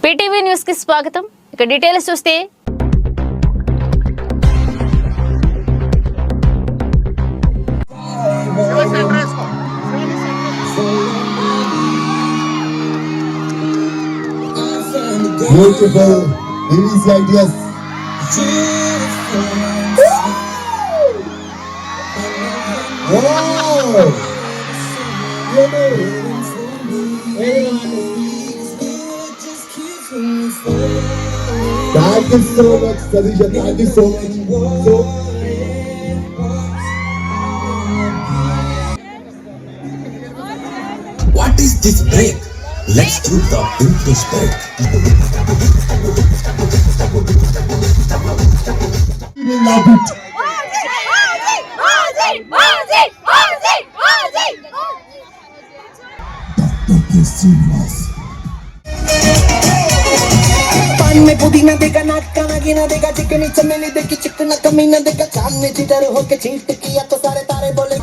PTV news కి స్వాగతం. ఇక డీటెయిల్స్ చూస్తే beautiful BBC ideas. Wow! Thank you so much, Salisha. Thank you so much. What is this break? Let's do the English break. We love it. पान में पुदीना देगा, नाटका नगीना देगा, चिकनी चमेली देखी चिकना कमीना देगा, सामने जिधर होके चीट किया तो सारे तारे बोले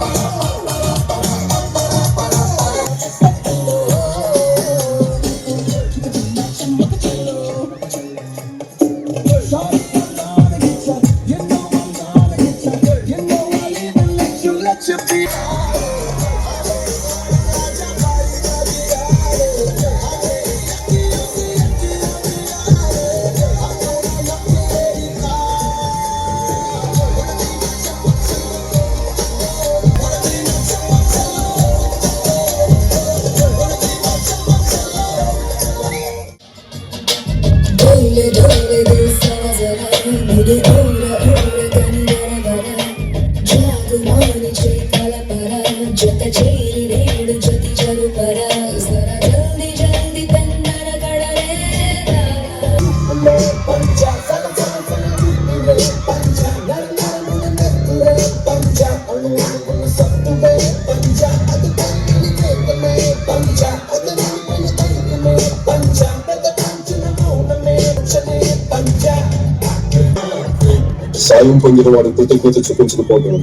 సాయం పొందిన వాడు కృతజ్ఞత చూపించకపోవడం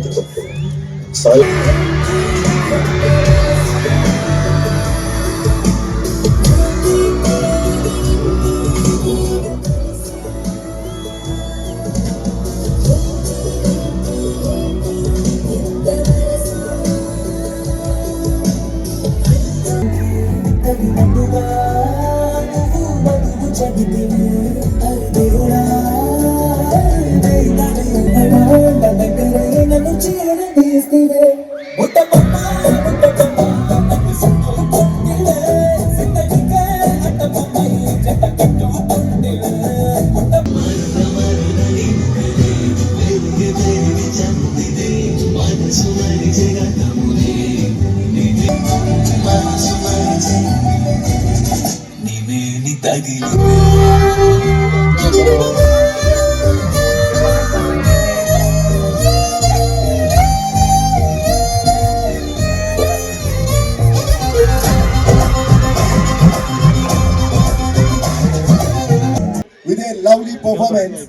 సాయం with a lovely performance.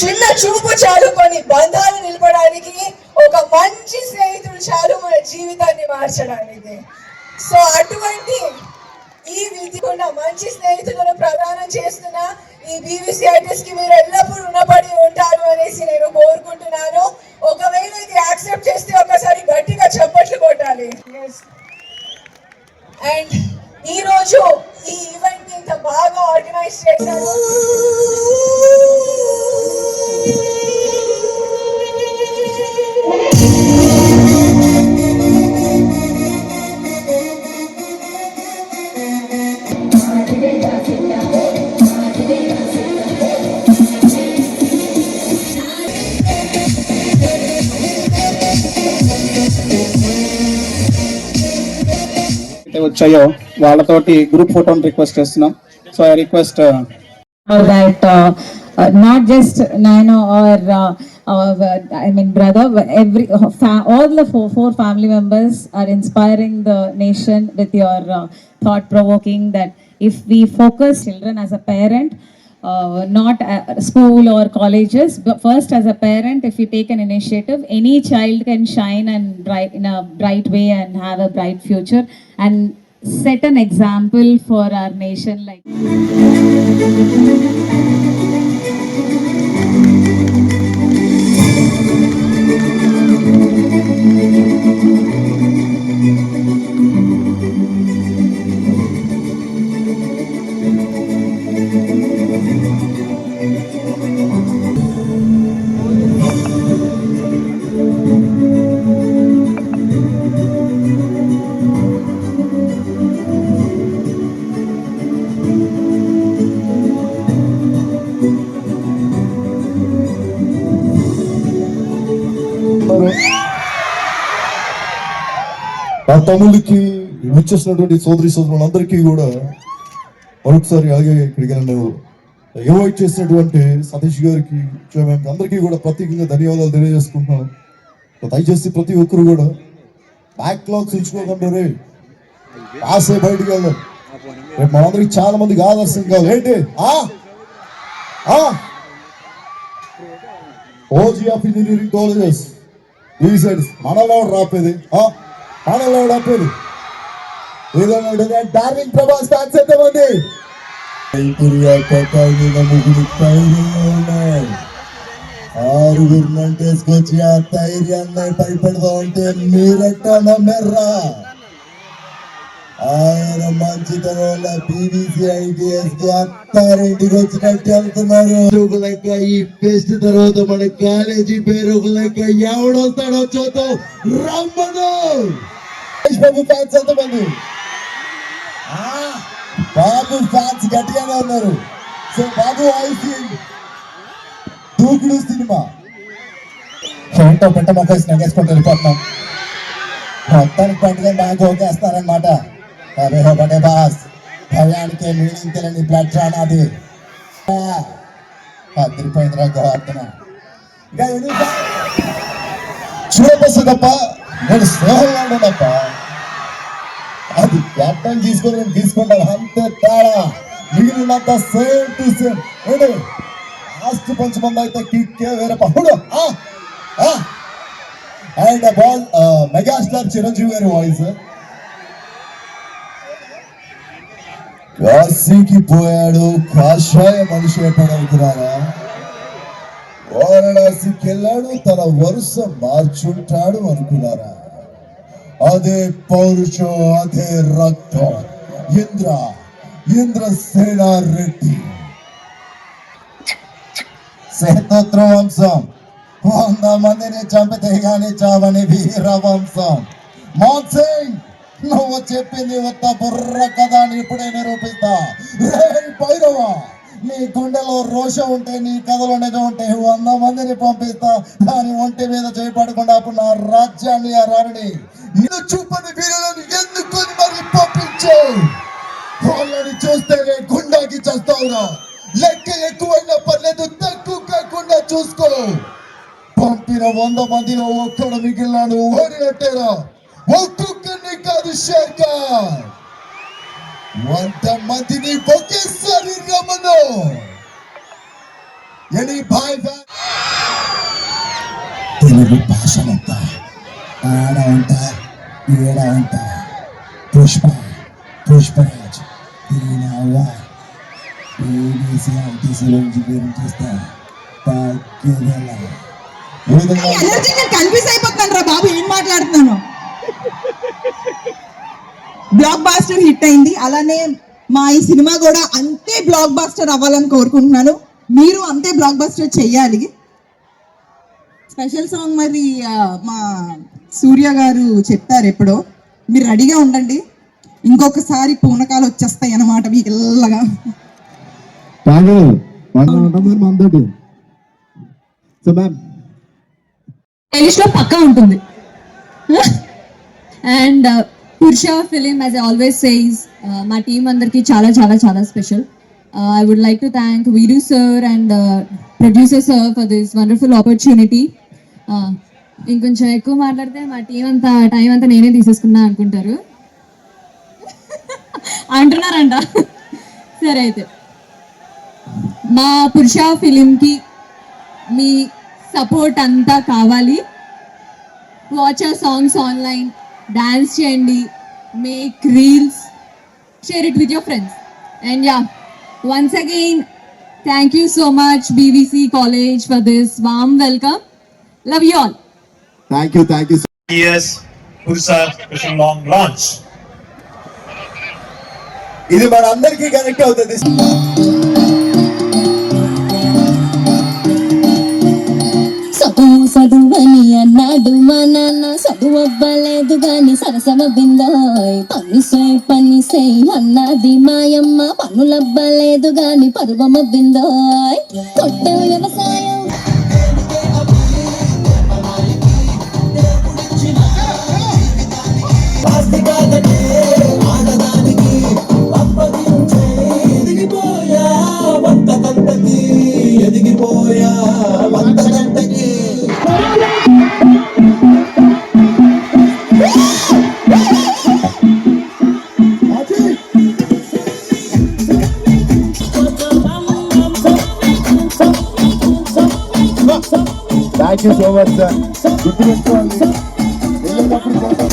చిన్న చూపు చాలు కొన్ని బంధాలు నిలపడానికి, ఒక మంచి స్నేహితుడు చాలు మన జీవితాన్ని మార్చడానికి. సో అటువంటి ఈ విధికున్న మంచి స్నేహితులను ప్రదానం చేస్తున్న ఈ బీవీసీ ఆర్టిస్ట్ కి మీరు ఎల్లప్పుడూ రుణపడి ఉంటారు అనేసి నేను కోరుకుంటున్నాను. ఒకవేళ ఇది యాక్సెప్ట్ చేస్తే ఒకసారి గట్టిగా చప్పట్లు కొట్టాలి. అండ్ ఈ రోజు ఈ ఈవెంట్ ఇంత బాగా ఆర్గనైజ్ చేశారు. వచ్చాయో వాళ్ళతోటి గ్రూప్ ఫోటోని రిక్వెస్ట్ చేస్తున్నాం. So I request that not just Nano or I mean brother, all the four family members are inspiring the nation with your thought provoking that if we focus children as a parent, not school or colleges, but first as a parent, if you take an initiative, any child can shine and bright in a bright way and have a bright future and set an example for our nation. Like నా తమ్ముళ్ళకి వచ్చేసినటువంటి సోదరి సోదరులందరికీ కూడా మరొకసారి అలాగే ఇక్కడికి నన్ను invite చేసినటువంటి సతీష్ గారికి అందరికీ కూడా ప్రత్యేకంగా ధన్యవాదాలు తెలియజేసుకుంటున్నాను. దయచేసి ప్రతి ఒక్కరు కూడా బ్యాక్లాగ్స్ ఉంచుకోకుండా రే ఆసే బయటికి వెళ్దాం. రేపు మనందరికి చాలా మందికి ఆదర్శం కావాలి. ఏంటి ఓజీ ఆఫ్ ఇంజనీరింగ్ కాలేజెస్ ఈ సైడ్ మనలో రాపేది మనలో రాపేది ఏదైనా డార్లింగ్ ప్రభాస్ ఫ్యాన్స్ ఎంతమంది ఆరుగురు నంటేసుకొచ్చి ఆ ధైర్యాన్ని భయపడదా ఉంటే మీరెట్టా నమ్మర్రా? ఆయన మంచితనం వల్ల బీబీసీ ఐటీఎస్ కి అత్తారింటికి వచ్చినట్టు వెళ్తున్నారు. లెక్క ఈ ఫెస్ట్ తర్వాత మన కాలేజీ పేరు లెక్క ఎవడొస్తాడో చూద్దాం. రమ్మను బాబు ఫ్యాన్స్ ఎంతమంది? బాబు ఫ్యాన్స్ గట్టిగానే ఉన్నారు. సో బాబు ఐసీ దూకుడు సినిమా ఏంటో పెట్ట మొక్కేసి నగేసుకుంటూ వెళ్ళిపోతున్నాం. మొత్తానికి పండుగ నాకు ఓకేస్తారనమాట. అరే ఒకటే బాస్ భయానికి మీనింగ్ తెలియని బ్లడ్ రానాది అదిరిపోయిందిరా గోవర్ధన. చూడబస్సు తప్ప నేను స్నేహంగా తప్ప అది గడ్డం తీసుకొని నేను తీసుకుంటాను అంతే తేడా. మిగిలినంత సేమ్ టు సేమ్. ఏంటి లాస్ట్ పంచమంది అయితే కిక్కే వేరే పహుడు. అండ్ బాల్ మెగాస్టార్ చిరంజీవి గారి వాయిస్. కాశీకి పోయాడు కాషాయ మనిషి ఎక్కడనుకున్నారా? వారణాసికి వెళ్ళాడు తన వరుస మార్చుంటాడు అనుకున్నారా? అదే పౌరుషం అదే రక్తం. ఇంద్రసేన రెడ్డి శతోత్ర వంశం 100 మందిని చంపితే గాని చావని వీర వంశం. మోన్సింగ్ నువ్వు చెప్పింది ఒక్క బుర్ర కథ అని ఇప్పుడే నిరూపిస్తా. భైరవ నీ గుండెలో రోషం ఉంటే నీ కథలో నిజం ఉంటే 100 మందిని పంపిస్తా. దాని ఒంటి మీద చేయబడకుండా అప్పుడు నా రాజ్యాన్ని ఆ రాణిని నిన్ను చూపని వీరులను ఎందుకొని మరి పంపించే వాళ్ళని చూస్తేనే గుండాకి చేస్తావురా. లెక్క ఎక్కువైనా పర్లేదు తక్కువ కాకుండా చూసుకో. పంపిన 100 మందిలో ఒక్కడు మిగిలినాడు ఓడినట్టేరా. ఒక్కొక్కరిని కాదు షేర్ఖాన్ 100 మందిని ఒకేసారి రమను. తెలుగు భాషలంత ఆడ ఉంటా ఏడ ఉంటా. పుష్పరాజ్ ఏబీసీ ఆర్టీసీలో ఇంజనీరింగ్ చేస్తా తగ్గేదలా. కన్ఫ్యూజ్ అయిపోతాను రా బాబు ఏం మాట్లాడుతున్నాను. బ్లాక్ బాస్టర్ హిట్ అయింది. అలానే మా ఈ సినిమా కూడా అంతే బ్లాక్ బాస్టర్ అవ్వాలని కోరుకుంటున్నాను. మీరు అంతే బ్లాక్ బాస్టర్ చెయ్యాలి. స్పెషల్ సాంగ్ మరి మా సూర్య గారు చెప్తారు ఎప్పుడో. మీరు రెడీగా ఉండండి. ఇంకొకసారి పూనకాలు వచ్చేస్తాయి అన్నమాట మీకు ఇల్లగా. లో పక్కా ఉంటుంది. And Purusha film as I always says మా టీం అందరికి చాలా చాలా చాలా special. I would like to thank Veeru sir and producer sir for this wonderful opportunity. ఇంకొంచెం ఎక్కువ మాట్లాడితే మా టీం అంతా టైం అంతా నేనే తీసేసుకున్నా అనుకుంటారు అంటున్నారంట. సరే అయితే మా పురుష ఫిలింకి మీ సపోర్ట్ అంతా కావాలి. Watch our songs online, dance చేయండి, make reels, share it with your friends. And yeah, once again thank you so much BVC college for this warm welcome. Love you all. Thank you years Purusha Special Long launch. ఇది మన అందరికీ connect అవుతుంది. చదువని అన్నాడు మా నాన్న, చదువు అవ్వలేదు గాని సరసమ బిందోయ్. పని సై అన్నది మాయమ్మ, పనులవ్వలేదు గాని పరువమ బిందోయ్. కొట్టే వ్యవసాయం thank you so much sir. గుర్తుపెట్టుకోండి, వెళ్ళేటప్పుడు ఫోటో.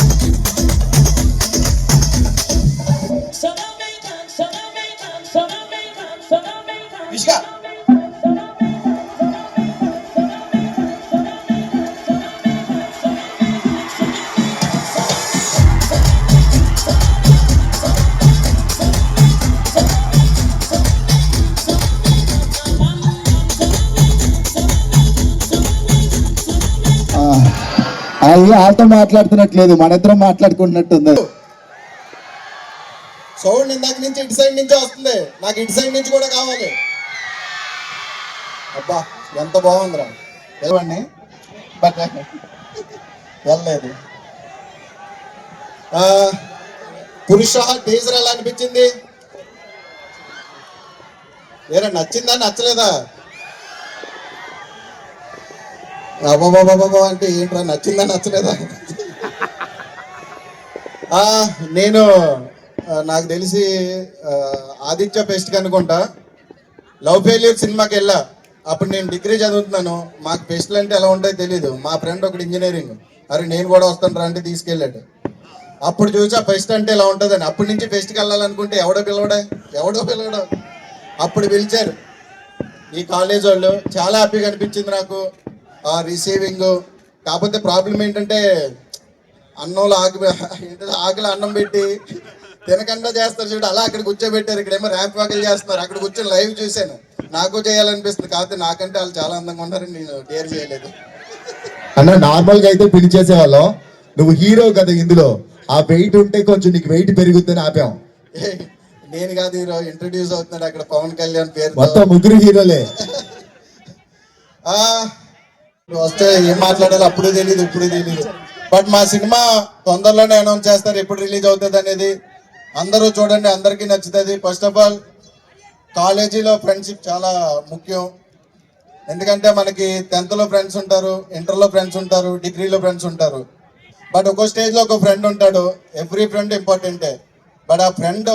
అయ్యి ఆటో మాట్లాడుతున్నట్లేదు, మన ఇద్దరం మాట్లాడుకుంటున్నట్టుంది. సౌండ్ ఇందాక నుంచి ఇటు సైడ్ నుంచే వస్తుంది, నాకు ఇటు సైడ్ నుంచి కూడా కావాలి. అబ్బా ఎంత బాగుందిరా. వెళ్ళండి, బట్ వెళ్ళలేదు. పురుష టీజర్ ఎలా అనిపించింది? వేరే నచ్చిందా నచ్చలేదా? అబ్బాబాబాబా అంటే ఏంట్రా, నచ్చిందా నచ్చలేదా? నేను నాకు తెలిసి ఆదిత్య ఫెస్ట్కి అనుకుంటా లవ్ ఫెయిల్యూర్ సినిమాకి వెళ్ళా. అప్పుడు నేను డిగ్రీ చదువుతున్నాను. మాకు ఫెస్ట్లు అంటే ఎలా ఉంటాయో తెలీదు. మా ఫ్రెండ్ ఒకటి ఇంజనీరింగ్, అరే నేను కూడా వస్తాను రా అంటే తీసుకెళ్ళాడు. అప్పుడు చూసా ఫెస్ట్ అంటే ఇలా ఉంటుందని. అప్పటి నుంచి ఫెస్ట్కి వెళ్ళాలనుకుంటే ఎవడో పిలవడా. అప్పుడు పిలిచారు ఈ కాలేజ్ వాళ్ళు. చాలా హ్యాపీగా అనిపించింది నాకు ఆ రిసీవింగ్. కాకపోతే ప్రాబ్లం ఏంటంటే అన్నంలో ఆకలి అన్నం పెట్టి తినకుండా చేస్తారు చూడు, అలా అక్కడ కూర్చోబెట్టారు. ఇక్కడేమో ర్యాంప్ వాకిల్ చేస్తున్నారు. అక్కడ కూర్చొని లైవ్ చూశాను, నాకు చేయాలనిపిస్తుంది. కాకపోతే నాకంటే వాళ్ళు చాలా అందంగా ఉన్నారని నేను డేర్ చేయలేదు. అన్న నార్మల్ గా అయితే పిలిచేసేవాళ్ళం, నువ్వు హీరో కదా ఇందులో, ఆ వెయిట్ ఉంటే కొంచెం నీకు వెయిట్ పెరుగుతుందని ఆపాం. నేను కాదు హీరో, ఇంట్రడ్యూస్ అవుతున్నాడు అక్కడ పవన్ కళ్యాణ్ పేరు. మొత్తం ముగ్గురు హీరోలే. వస్తే ఏం మాట్లాడాలి అప్పుడు తెలియదు, ఇప్పుడు తెలియదు. బట్ మా సినిమా తొందరలోనే అనౌన్స్ చేస్తారు ఎప్పుడు రిలీజ్ అవుతుంది అనేది. అందరూ చూడండి, అందరికీ నచ్చుతుంది. ఫస్ట్ ఆఫ్ ఆల్ కాలేజీలో ఫ్రెండ్షిప్ చాలా ముఖ్యం. ఎందుకంటే మనకి 10th లో ఫ్రెండ్స్ ఉంటారు, ఇంటర్లో ఫ్రెండ్స్ ఉంటారు, డిగ్రీలో ఫ్రెండ్స్ ఉంటారు. బట్ ఒక్కో స్టేజ్లో ఒక ఫ్రెండ్ ఉంటాడు. ఎవ్రీ ఫ్రెండ్ ఇంపార్టెంటే. బట్ ఆ ఫ్రెండ్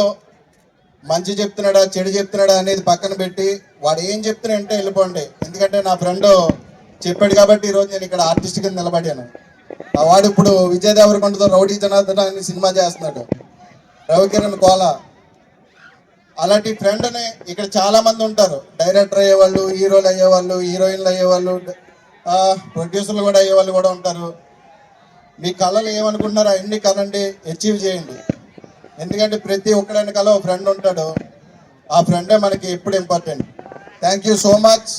మంచి చెప్తున్నాడా చెడు చెప్తున్నాడా అనేది పక్కన పెట్టి వాడు ఏం చెప్తున్నా అంటే వెళ్ళిపోండి. ఎందుకంటే నా ఫ్రెండ్ చెప్పాడు కాబట్టి ఈరోజు నేను ఇక్కడ ఆర్టిస్ట్ కింద నిలబడాను. వాడు ఇప్పుడు విజయ్ దేవరకొండతో రౌడీ జనార్దన్ అని సినిమా చేస్తున్నాడు, రవికిరణ్ కోలా. అలాంటి ఫ్రెండ్ని ఇక్కడ చాలా మంది ఉంటారు. డైరెక్టర్ అయ్యేవాళ్ళు, హీరోలు అయ్యేవాళ్ళు, హీరోయిన్లు అయ్యేవాళ్ళు, ప్రొడ్యూసర్లు కూడా అయ్యేవాళ్ళు కూడా ఉంటారు. మీ కళలు ఏమనుకుంటున్నారో అన్ని కనండి, అచీవ్ చేయండి. ఎందుకంటే ప్రతి ఒక్కరి వెనకాల ఒక ఫ్రెండ్ ఉంటాడు. ఆ ఫ్రెండే మనకి ఎప్పుడు important. Thank you so much.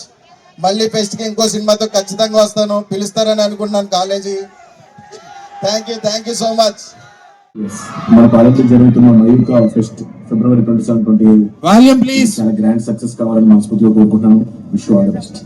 మళ్ళీ ఫెస్ట్కి ఇంకో సినిమాతో ఖచ్చితంగా వస్తాను, పిలుస్తారని అనుకుంటున్నాను college. Thank you so much. మన కాలేజీలో జరుగుతున్న మయూక ఫెస్ట్ February 27-28 చాలా గ్రాండ్ సక్సెస్ కావాలని మనస్ఫూర్తిగా కోరుకుంటున్నాను. Wish you all the best.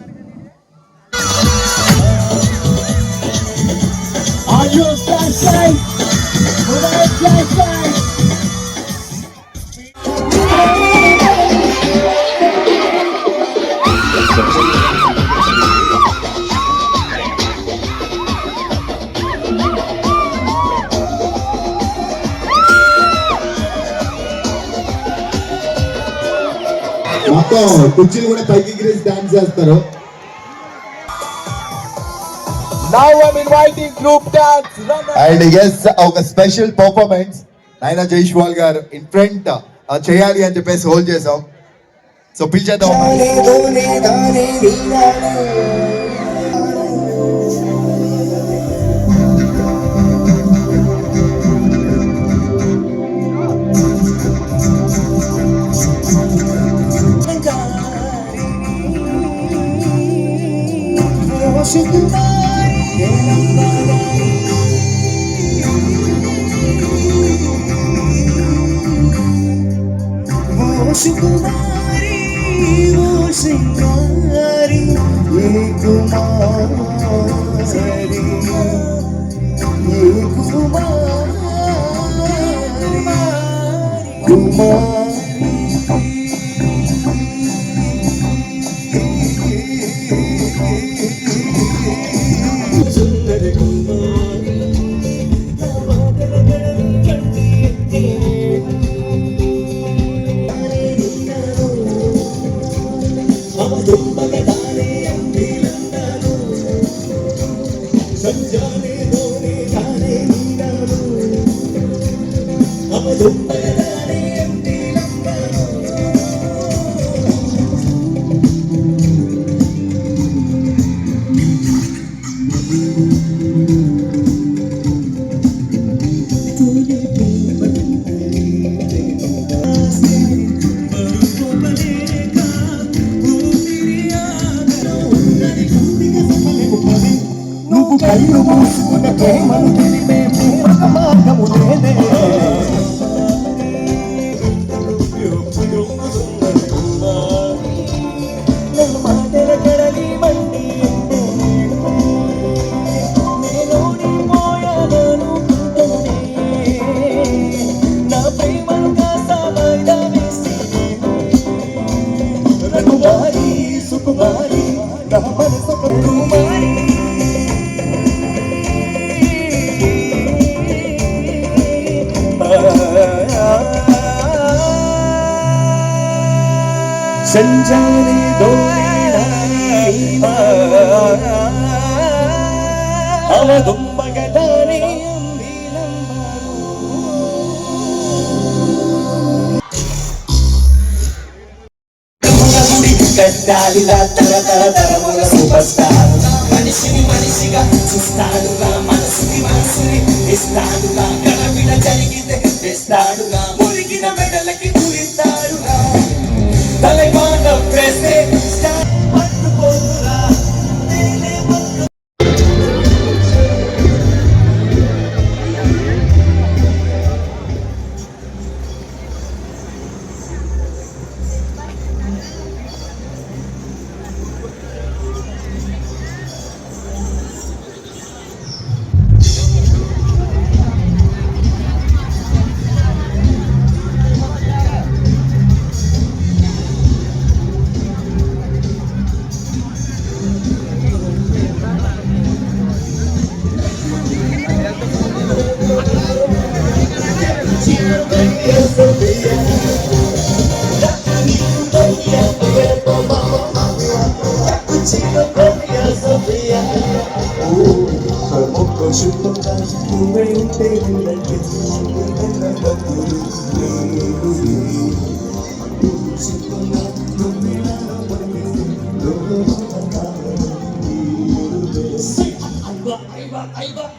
మొత్తం కుర్చీలు కూడా పైకి ఎగిరేసి డాన్స్ చేస్తారు. అండ్ ఎస్ ఒక స్పెషల్ పర్ఫార్మెన్స్ నైనా జైష్వాల్ గారు ఇన్ ఫ్రంట్ చేయాలి అని చెప్పేసి హోల్డ్ చేసాం. సో పిలిచేద్దాం. సూపర్ స్టార్ మనిషిని మనిషిగా చూస్తాడుగా, మనసుని మనసుని ఇస్తాడుగా, గడబిడ జరిగితే తెస్తాడుగా, మురిగిన మెడలకి పూరిస్తాడుగా, తలైమాట ప్రేసే పట్టుకోదురా. Aiba.